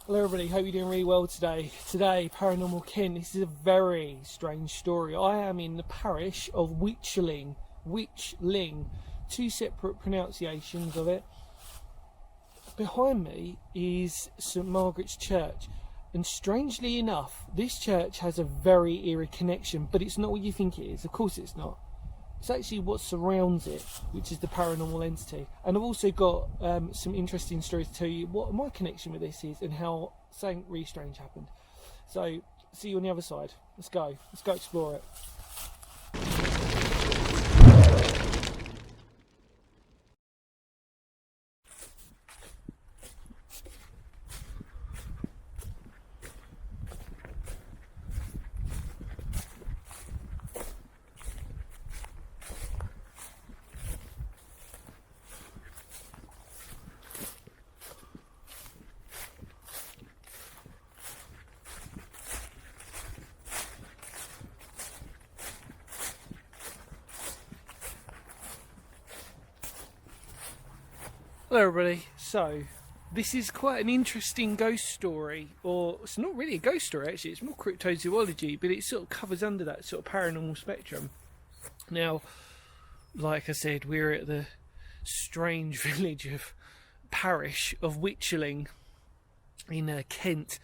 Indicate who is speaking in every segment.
Speaker 1: Hello everybody, hope you're doing really well today. Today, Paranormal Kent, this is a very strange story. I am in the parish of Wichling, two separate pronunciations of it. Behind me is St Margaret's Church, and strangely enough, this church has a very eerie connection, but it's not what you think it is. Of course it's not. It's actually what surrounds it, which is the paranormal entity. And I've also got some interesting stories to tell you what my connection with this is and how something really strange happened. So, see you on the other side. Let's go explore it. Hello everybody, so this is quite an interesting ghost story, or it's not really a ghost story actually, it's more cryptozoology, but it sort of covers under that sort of paranormal spectrum. Now, like I said, we're at the strange village of parish of Wychling in Kent,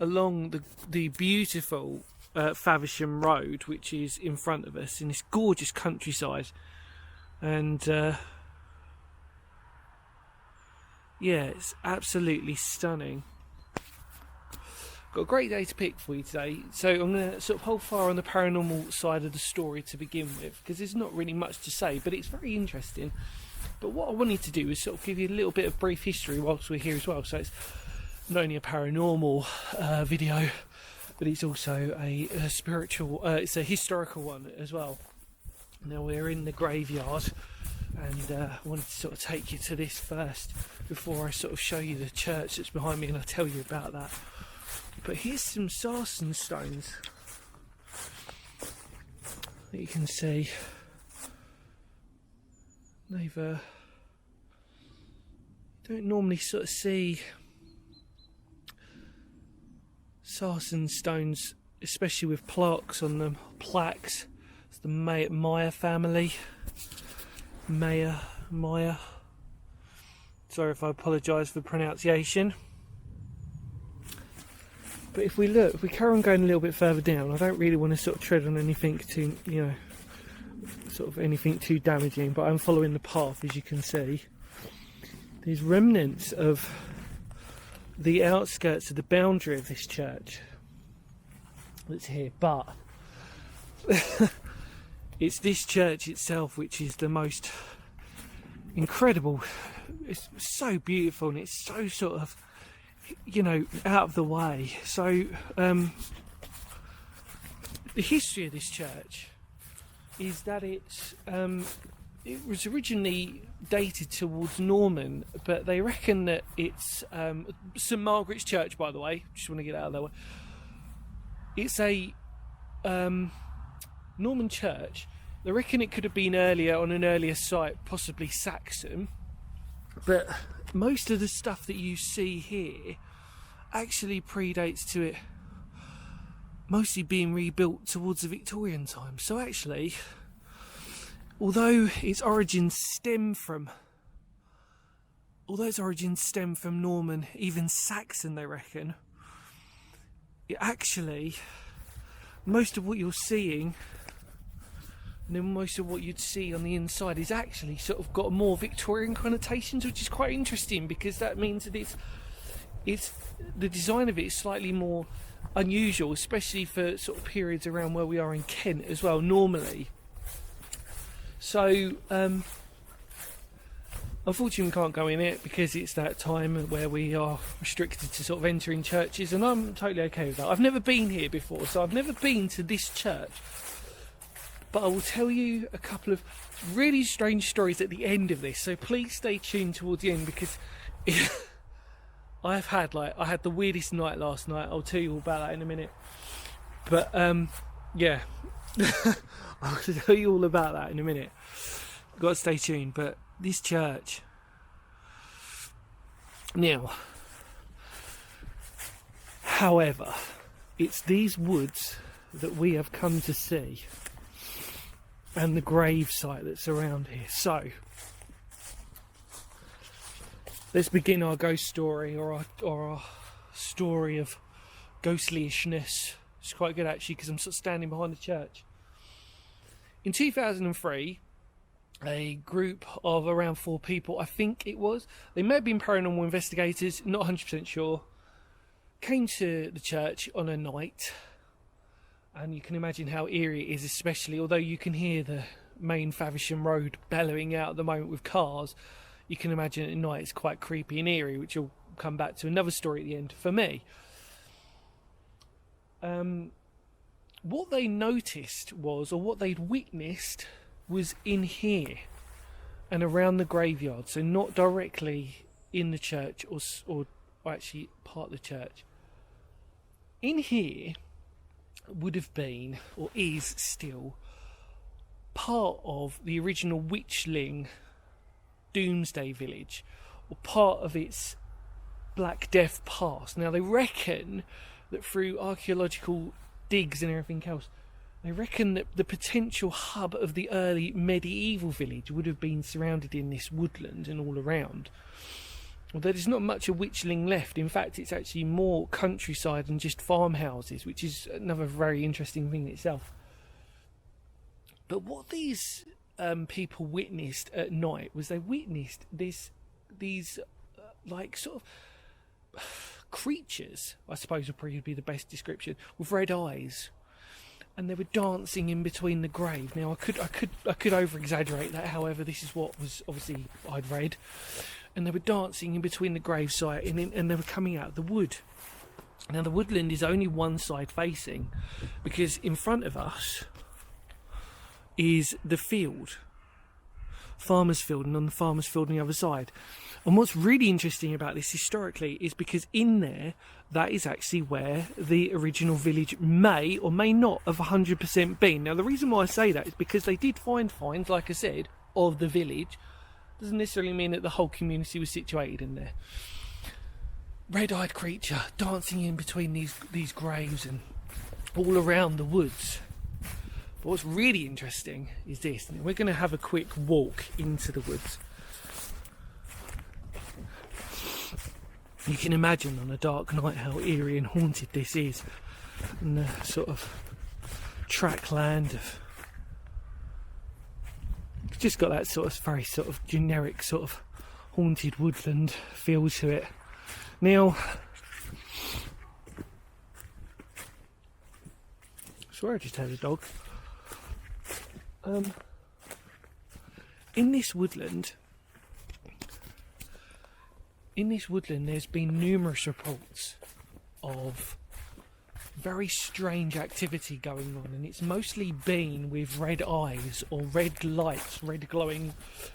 Speaker 1: along the beautiful Faversham Road, which is in front of us in this gorgeous countryside. And yeah, it's absolutely stunning. Got a great day to pick for you today, so I'm going to sort of hold fire on the paranormal side of the story to begin with, because there's not really much to say, but it's very interesting. But what I wanted to do is sort of give you a little bit of brief history whilst we're here as well. So it's not only a paranormal video, but it's also a spiritual, it's a historical one as well. Now we're in the graveyard, and I wanted to sort of take you to this first before I sort of show you the church that's behind me, and I'll tell you about that. But here's some sarsen stones that you can see. They've don't normally sort of see sarsen stones, especially with plaques on them. Plaques. It's the Maya family. Maya. Sorry if I apologise for the pronunciation. But if we carry on going a little bit further down, I don't really want to sort of tread on anything too, sort of anything too damaging, but I'm following the path, as you can see. There's remnants of the outskirts of the boundary of this church that's here, but it's this church itself which is the most incredible. It's so beautiful, and it's so sort of, out of the way. So the history of this church is that it was originally dated towards Norman, but they reckon that it's St Margaret's Church, by the way, just want to get out of the way. It's a Norman church. They reckon it could have been earlier, on an earlier site, possibly Saxon, but most of the stuff that you see here actually predates to it mostly being rebuilt towards the Victorian time. So actually, although its origins stem from Norman, even Saxon, they reckon, it actually, most of what you're seeing, and then most of what you'd see on the inside, is actually sort of got more Victorian connotations, which is quite interesting, because that means that it's the design of it is slightly more unusual, especially for sort of periods around where we are in Kent as well, normally. So unfortunately we can't go in it because it's that time where we are restricted to sort of entering churches, and I'm totally okay with that. I've never been here before, so I've never been to this church, but I will tell you a couple of really strange stories at the end of this, so please stay tuned towards the end, because I had the weirdest night last night. I'll tell you all about that in a minute. But yeah, I'll tell you all about that in a minute. Got to stay tuned. But this church, now, However, it's these woods that we have come to see, and the grave site that's around here. So let's begin our ghost story, or our story of ghostlyishness. It's quite good actually, because I'm sort of standing behind the church. In 2003, a group of around 4 people, I think it was, they may have been paranormal investigators, not 100% sure, came to the church on a night, and you can imagine how eerie it is, especially although you can hear the main Faversham Road bellowing out at the moment with cars. You can imagine at night it's quite creepy and eerie, which will come back to another story at the end for me. What they noticed was, or what they'd witnessed, was in here and around the graveyard. So not directly in the church, or actually part of the church. In here would have been, or is still, part of the original Wichling Doomsday Village, or part of its Black Death past. Now they reckon that through archaeological digs and everything else, they reckon that the potential hub of the early medieval village would have been surrounded in this woodland and all around. Although there's not much of Wichling left. In fact, it's actually more countryside than just farmhouses, which is another very interesting thing in itself. But what these people witnessed at night was they witnessed these like sort of creatures, I suppose would probably be the best description, with red eyes, and they were dancing in between the grave. Now I could over exaggerate that, however this is what was obviously I'd read, and they were dancing in between the gravesite, and they were coming out of the wood. Now the woodland is only one side facing, because in front of us is the field, farmer's field, and on the farmer's field on the other side. And what's really interesting about this historically is because in there, that is actually where the original village may or may not have 100% been. Now the reason why I say that is because they did find finds, like I said, of the village. Doesn't necessarily mean that the whole community was situated in there. Red-eyed creature dancing in between these graves and all around the woods. But what's really interesting is this. We're going to have a quick walk into the woods. You can imagine on a dark night how eerie and haunted this is, and the sort of track land of, it's just got that sort of very sort of generic sort of haunted woodland feel to it. Now, I swear I just had a dog. In this woodland, there's been numerous reports of very strange activity going on, and it's mostly been with red eyes or red lights, red glowing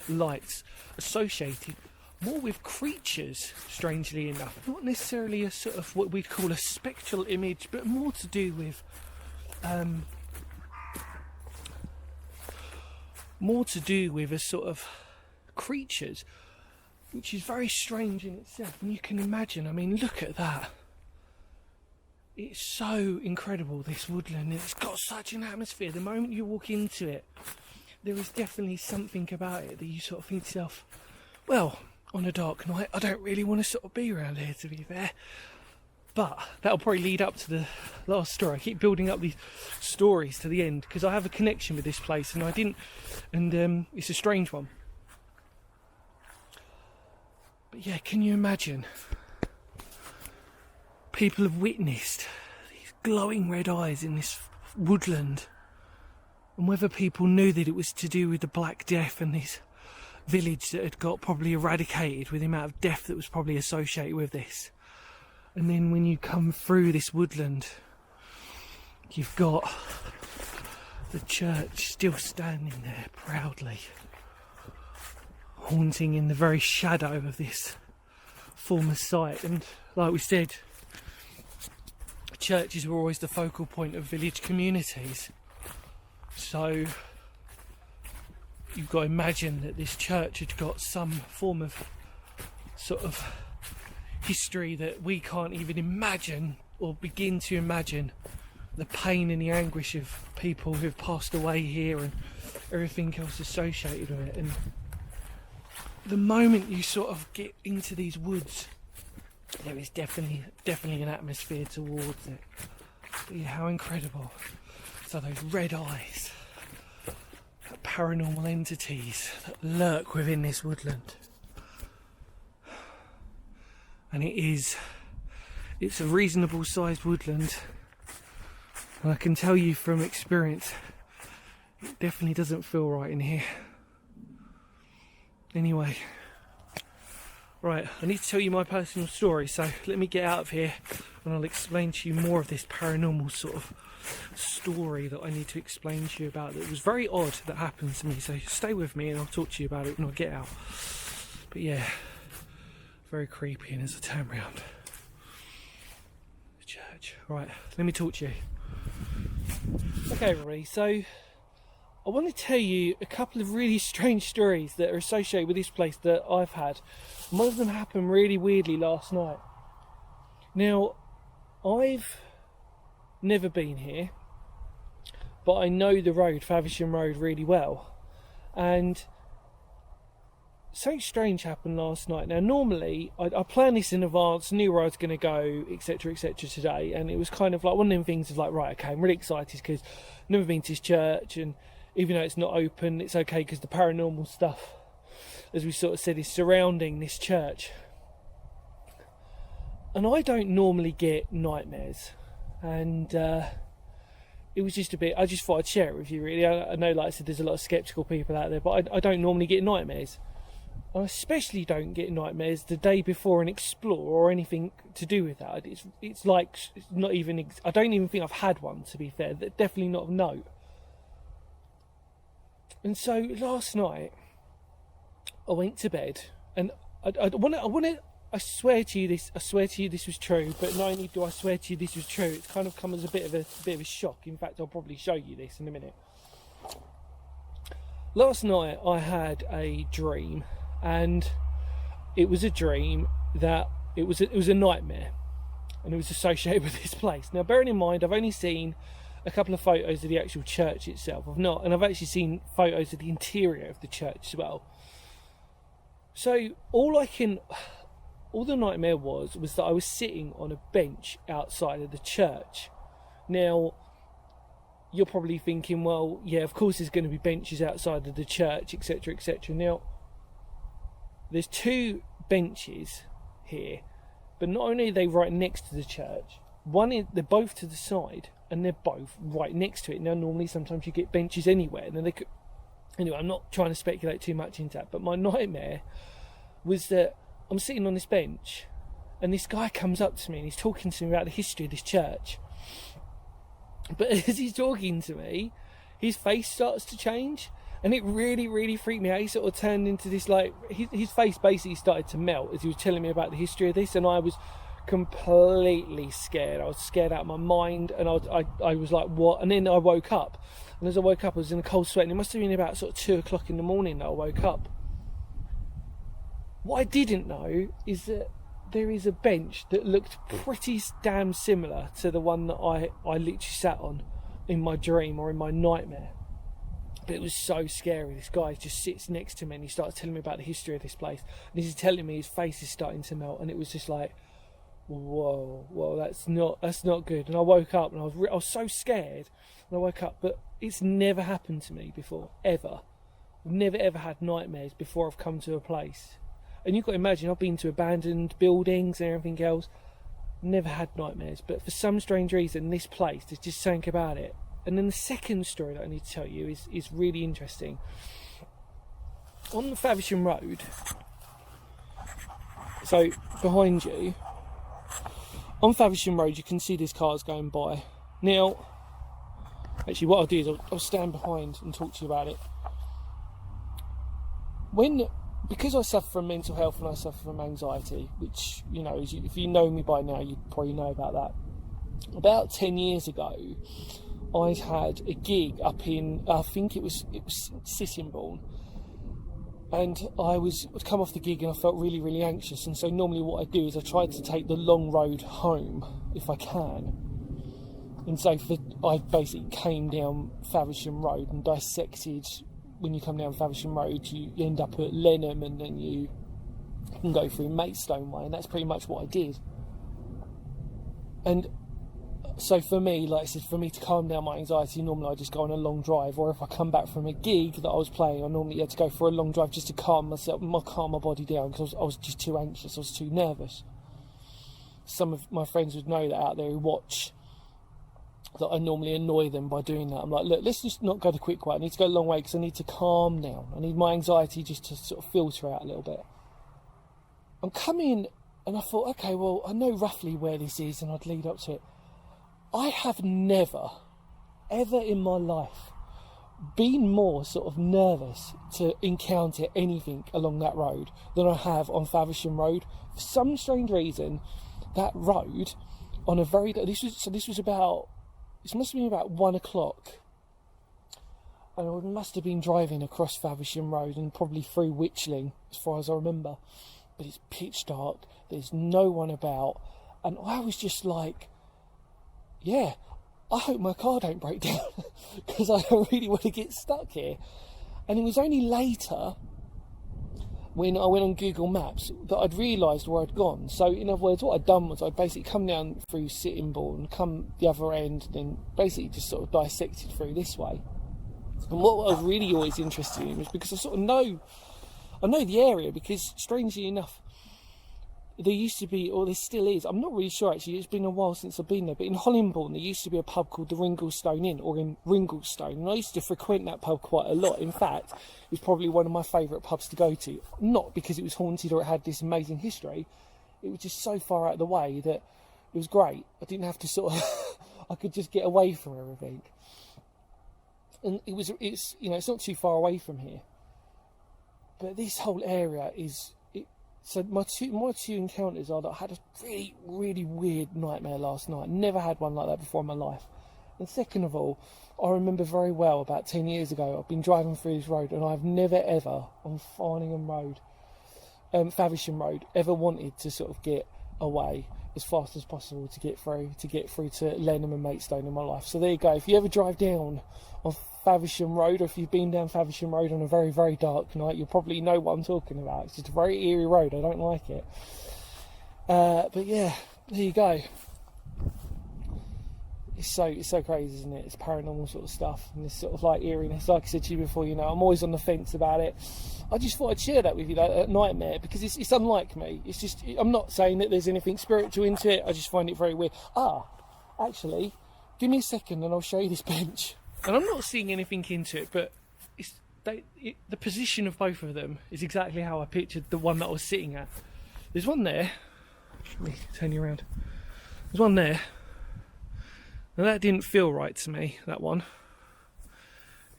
Speaker 1: lights, associated more with creatures, strangely enough. Not necessarily a sort of what we'd call a spectral image, but more to do with a sort of creatures, which is very strange in itself. And you can imagine, I mean, look at that. It's so incredible, this woodland. It's got such an atmosphere. The moment you walk into it, there is definitely something about it that you sort of think to yourself, well, on a dark night, I don't really want to sort of be around here, to be fair. But that'll probably lead up to the last story. I keep building up these stories to the end because I have a connection with this place, and I didn't. And it's a strange one. But yeah, can you imagine? People have witnessed these glowing red eyes in this woodland, and whether people knew that it was to do with the Black Death and this village that had got probably eradicated with the amount of death that was probably associated with this. And then when you come through this woodland, you've got the church still standing there proudly, haunting in the very shadow of this former site. And like we said, churches were always the focal point of village communities. So you've got to imagine that this church had got some form of sort of history that we can't even imagine or begin to imagine the pain and the anguish of people who've passed away here and everything else associated with it. And the moment you sort of get into these woods, there is definitely an atmosphere towards it. But yeah, how incredible. So those red eyes, that paranormal entities that lurk within this woodland. And it's a reasonable sized woodland. And I can tell you from experience, it definitely doesn't feel right in here. Anyway, right, I need to tell you my personal story, so let me get out of here and I'll explain to you more of this paranormal sort of story that I need to explain to you about. That was very odd that happened to me, so stay with me and I'll talk to you about it when I get out. But yeah, very creepy. And as I turn round the church, right, let me talk to you. Okay everybody, so I want to tell you a couple of really strange stories that are associated with this place that I've had. One of them happened really weirdly last night. Now, I've never been here, but I know the road, Faversham Road, really well. And something strange happened last night. Now, normally, I planned this in advance, knew where I was going to go, etc, etc today, and it was kind of like one of them things of like, right, okay, I'm really excited because I've never been to this church, and even though it's not open, it's okay because the paranormal stuff, as we sort of said, is surrounding this church. And I don't normally get nightmares, and it was just a bit, I just thought I'd share it with you really. I know, like I said, there's a lot of sceptical people out there, but I don't normally get nightmares. I especially don't get nightmares the day before an explore or anything to do with that. It's like, it's not even, I don't even think I've had one, to be fair. Definitely not of note. And so last night I went to bed, and I swear to you this was true, but not only do I swear to you this was true, it's kind of come as a bit of a shock. In fact, I'll probably show you this in a minute. Last night I had a dream, and it was a dream that it was a nightmare, and it was associated with this place. Now, bearing in mind, I've only seen a couple of photos of the actual church itself. I've actually seen photos of the interior of the church as well. So all the nightmare was that I was sitting on a bench outside of the church. Now, you're probably thinking, well, yeah, of course there's going to be benches outside of the church, etc, etc. Now, there's two benches here, but not only are they right next to the church, they're both to the side, and they're both right next to it. Now, normally sometimes you get benches anywhere, and then they could... Anyway, I'm not trying to speculate too much into that, but my nightmare was that I'm sitting on this bench, and this guy comes up to me, and he's talking to me about the history of this church. But as he's talking to me, his face starts to change, and it really, really freaked me out. He sort of turned into this, like, his face basically started to melt as he was telling me about the history of this, and I was completely scared. I was scared out of my mind, and I was like, what? And then I woke up, and as I woke up I was in a cold sweat, and it must have been about sort of 2 o'clock in the morning that I woke up. What I didn't know is that there is a bench that looked pretty damn similar to the one that I literally sat on in my dream or in my nightmare. But it was so scary. This guy just sits next to me, and he starts telling me about the history of this place, and he's telling me his face is starting to melt, and it was just like, whoa, that's not good. And I woke up, and I was so scared, and I woke up. But it's never happened to me before, ever. I've never ever had nightmares before I've come to a place. And you've got to imagine, I've been to abandoned buildings and everything else, never had nightmares. But for some strange reason, this place, there's just something about it. And then the second story that I need to tell you is really interesting. On the Faversham Road, so behind you, on Faversham Road, you can see there's cars going by. Now, actually what I'll do is I'll stand behind and talk to you about it. Because I suffer from mental health and I suffer from anxiety, which, you know, if you know me by now, you probably know about that. About 10 years ago, I had a gig up in, I think it was Sittingbourne, and I'd come off the gig and I felt really, really anxious. And so normally what I do is I try to take the long road home if I can. And so I basically came down Faversham Road and dissected. When you come down Faversham Road, you end up at Lenham, and then you can go through Maidstone Way, and that's pretty much what I did. And so for me, like I said, for me to calm down my anxiety, normally I just go on a long drive, or if I come back from a gig that I was playing, I normally had to go for a long drive just to calm my body down, because I was just too anxious, I was too nervous. Some of my friends would know that out there who watch, that I normally annoy them by doing that. I'm like, look, let's just not go the quick way. I need to go a long way because I need to calm down. I need my anxiety just to sort of filter out a little bit. I'm coming, and I thought, okay, well, I know roughly where this is, and I'd lead up to it. I have never, ever in my life, been more sort of nervous to encounter anything along that road than I have on Faversham Road. For some strange reason, that road, on a very, this must have been about 1 o'clock, and I must have been driving across Faversham Road and probably through Wichling, as far as I remember. But it's pitch dark, there's no one about, and I was just like, yeah, I hope my car don't break down, because I don't really want to get stuck here. And it was only later, when I went on Google Maps, that I'd realised where I'd gone. So in other words, what I'd done was I'd basically come down through Sittingbourne, come the other end, then basically just sort of dissected through this way. And what I was really always interested in was because I know the area, because strangely enough, there used to be, or there still is, I'm not really sure actually, it's been a while since I've been there, but in Hollingbourne there used to be a pub called the Ringlestone Inn, or in Ringlestone, and I used to frequent that pub quite a lot. In fact, it was probably one of my favourite pubs to go to, not because it was haunted or it had this amazing history, it was just so far out of the way that it was great. I didn't have to sort of, I could just get away from everything. And it's not too far away from here. But this whole area is, so my two encounters are that I had a really, really weird nightmare last night. Never had one like that before in my life. And second of all, I remember very well about 10 years ago, I've been driving through this road, and I've never ever, on Faversham Road, ever wanted to sort of get away as fast as possible to get through to Lenham and Maidstone in my life. So there you go. If you ever drive down on Faversham Road, or if you've been down Faversham Road on a very, very dark night, you'll probably know what I'm talking about. It's just a very eerie road. I don't like it. But yeah, there you go. It's so crazy, isn't it? It's paranormal sort of stuff, and this sort of like eeriness. Like I said to you before, I'm always on the fence about it. I just thought I'd share that with you, that nightmare, because it's unlike me. It's just, I'm not saying that there's anything spiritual into it. I just find it very weird. Actually, give me a second and I'll show you this bench. And I'm not seeing anything into it, but the position of both of them is exactly how I pictured the one that I was sitting at. There's one there. Let me turn you around. There's one there. Now that didn't feel right to me, that one.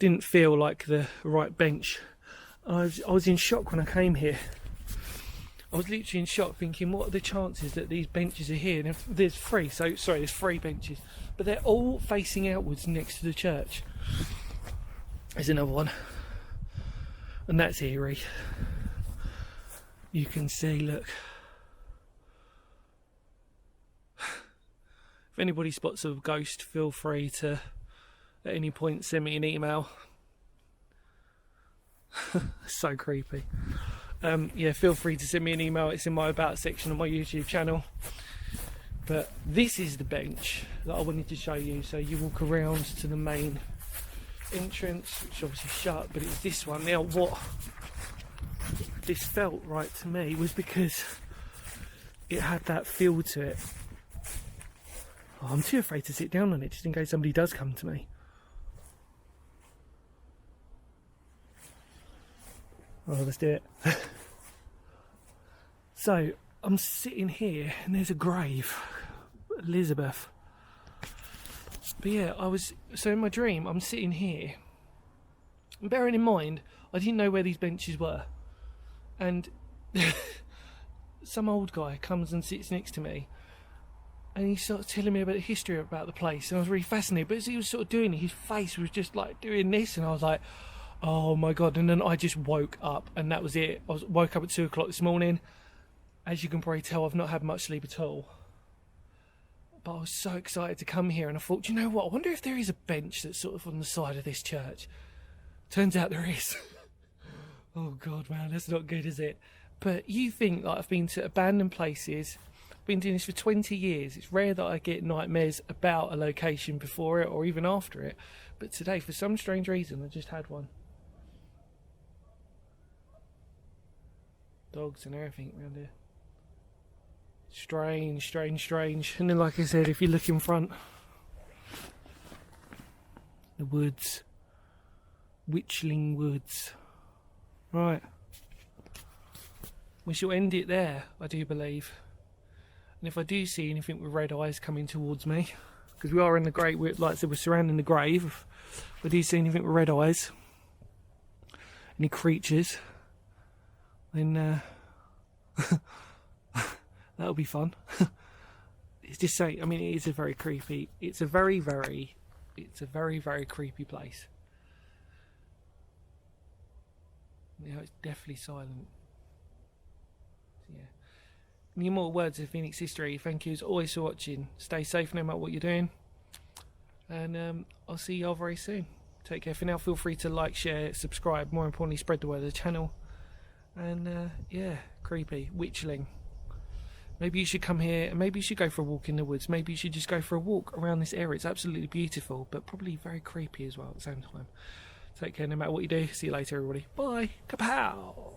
Speaker 1: Didn't feel like the right bench. I was in shock when I came here. I was literally in shock, thinking, what are the chances that these benches are here? And there's three benches, but they're all facing outwards next to the church. There's another one, and that's eerie. You can see, look. If anybody spots a ghost, feel free to at any point send me an email. So creepy. Feel free to send me an email. It's in my about section on my YouTube channel. But this is the bench that I wanted to show you. So you walk around to the main entrance, which is obviously shut, but it's this one. Now what this felt right to me was because it had that feel to it. I'm too afraid to sit down on it, just in case somebody does come to me. Oh, let's do it. So, I'm sitting here, and there's a grave. Elizabeth. But yeah, so in my dream, I'm sitting here. And bearing in mind, I didn't know where these benches were. And some old guy comes and sits next to me. And he starts telling me about the history about the place, and I was really fascinated. But as he was sort of doing it, his face was just like doing this, and I was like, Oh my god! And then I just woke up, and that was it. Woke up at 2 o'clock this morning. As you can probably tell, I've not had much sleep at all. But I was so excited to come here, and I thought, you know what? I wonder if there is a bench that's sort of on the side of this church. Turns out there is. Oh god, man, that's not good, is it? But you think that I've been to abandoned places. I've been doing this for 20 years. It's rare that I get nightmares about a location before it or even after it. But today, for some strange reason, I just had one. Dogs and everything around here. Strange, strange, strange. And then, like I said, if you look in front, the woods, Wichling woods. Right. We shall end it there, I do believe. And if I do see anything with red eyes coming towards me, because we are in the grave, like I said, we're surrounding the grave. If I do see anything with red eyes, any creatures, then that'll be fun. It's just saying, I mean, it is a very creepy, it's a very, very creepy place. Yeah, it's definitely silent. Yeah. Any more words of Phoenix history? Thank you as always for watching. Stay safe no matter what you're doing. And I'll see y'all very soon. Take care for now. Feel free to like, share, subscribe. More importantly, spread the word of the channel. And yeah, creepy. Wichling. Maybe you should come here and maybe you should go for a walk in the woods. Maybe you should just go for a walk around this area. It's absolutely beautiful, but probably very creepy as well at the same time. Take care no matter what you do. See you later, everybody. Bye. Kapow!